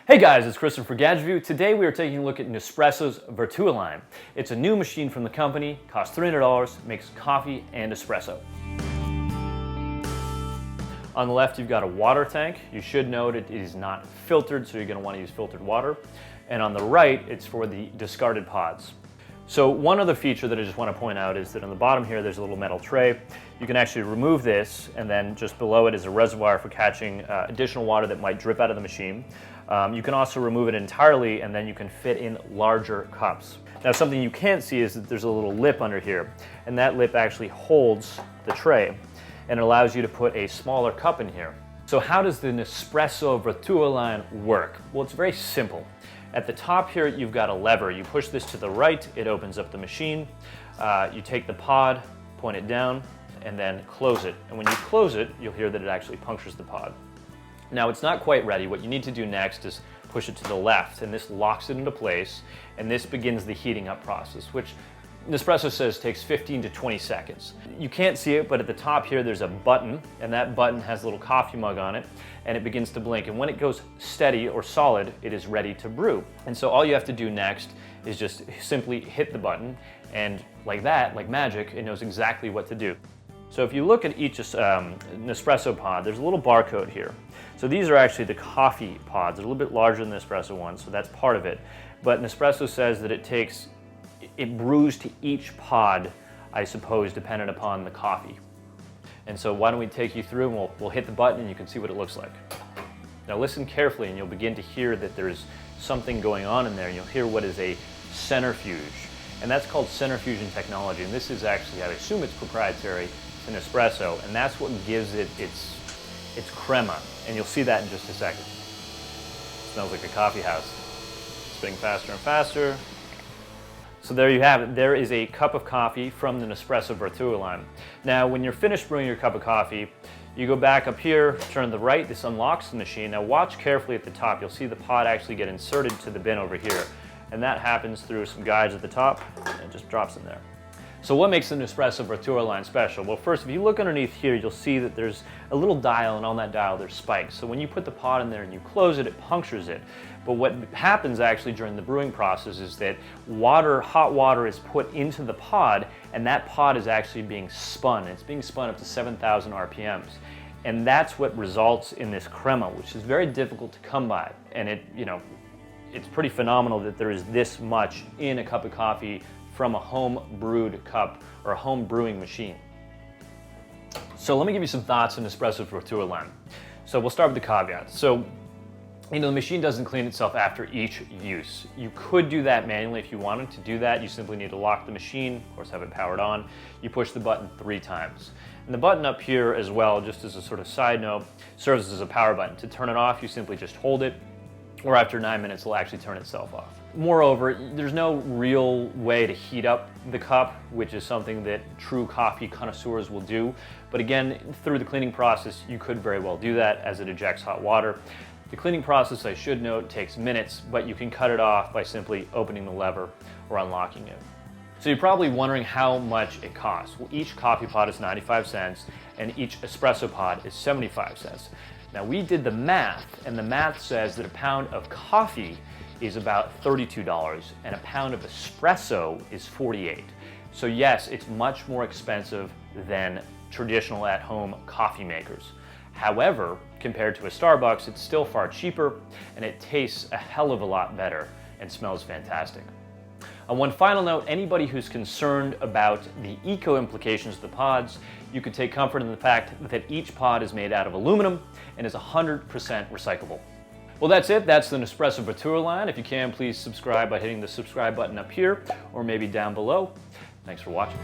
Hey guys, it's Christopher for Gadget. Today we are taking a look at Nespresso's Vertuoline. It's a new machine from the company, costs $300, makes coffee and espresso. On the left you've got a water tank. You should note it is not filtered, so you're going to want to use filtered water. And on the right it's for the discarded pods. So one other feature that I just want to point out is that on the bottom here there's a little metal tray. You can actually remove this, and then just below it is a reservoir for catching additional water that might drip out of the machine. You can also remove it entirely, and then you can fit in larger cups. Now something you can't see is that there's a little lip under here, and that lip actually holds the tray and it allows you to put a smaller cup in here. So how does the Nespresso Vertuoline work? Well, it's very simple. At the top here you've got a lever. You push this to the right, it opens up the machine. You take the pod, point it down, and then close it. And when you close it, you'll hear that it actually punctures the pod. Now it's not quite ready. What you need to do next is push it to the left, and this locks it into place, and this begins the heating up process, which Nespresso says takes 15 to 20 seconds. You can't see it, but at the top here there's a button, and that button has a little coffee mug on it, and it begins to blink. And when it goes steady or solid, it is ready to brew. And so all you have to do next is just simply hit the button, and like that, like magic, it knows exactly what to do. So if you look at each Nespresso pod, there's a little barcode here. So these are actually the coffee pods. They're a little bit larger than the espresso ones, so that's part of it. But Nespresso says that it brews to each pod, I suppose, dependent upon the coffee. And so why don't we take you through, and we'll hit the button and you can see what it looks like. Now listen carefully and you'll begin to hear that there's something going on in there. You'll hear what is a centrifuge. And that's called Centrifusion technology. And this is actually, I assume it's proprietary to Nespresso, and that's what gives it its Crema. And you'll see that in just a second. It smells like a coffee house. Spinning faster and faster. So there you have it. There is a cup of coffee from the Nespresso Vertuoline. Now when you're finished brewing your cup of coffee, you go back up here, turn to the right, this unlocks the machine. Now watch carefully at the top. You'll see the pod actually get inserted to the bin over here. And that happens through some guides at the top, and it just drops in there. So what makes the Nespresso Vertuoline special? Well, first, if you look underneath here, you'll see that there's a little dial, and on that dial there's spikes. So when you put the pod in there and you close it, it punctures it. But what happens actually during the brewing process is that hot water is put into the pod, and that pod is actually being spun. It's being spun up to 7,000 RPMs. And that's what results in this crema, which is very difficult to come by. And it's pretty phenomenal that there is this much in a cup of coffee from a home brewed cup or a home brewing machine. So let me give you some thoughts on Nespresso Vertuoline. So we'll start with the caveats. So, the machine doesn't clean itself after each use. You could do that manually if you wanted to do that. You simply need to lock the machine, of course have it powered on. You push the button 3 times. And the button up here as well, just as a sort of side note, serves as a power button. To turn it off, you simply just hold it, or after 9 minutes it'll actually turn itself off. Moreover, there's no real way to heat up the cup, which is something that true coffee connoisseurs will do. But again, through the cleaning process, you could very well do that as it ejects hot water. The cleaning process, I should note, takes minutes, but you can cut it off by simply opening the lever or unlocking it. So you're probably wondering how much it costs. Well, each coffee pod is 95 cents and each espresso pod is 75 cents. Now we did the math, and the math says that a pound of coffee is about $32 and a pound of espresso is $48. So yes, it's much more expensive than traditional at-home coffee makers. However, compared to a Starbucks, it's still far cheaper, and it tastes a hell of a lot better and smells fantastic. On one final note, anybody who's concerned about the eco implications of the pods, you could take comfort in the fact that each pod is made out of aluminum and is 100% recyclable. Well, that's it. That's the Nespresso Vertuoline. If you can, please subscribe by hitting the subscribe button up here or maybe down below. Thanks for watching.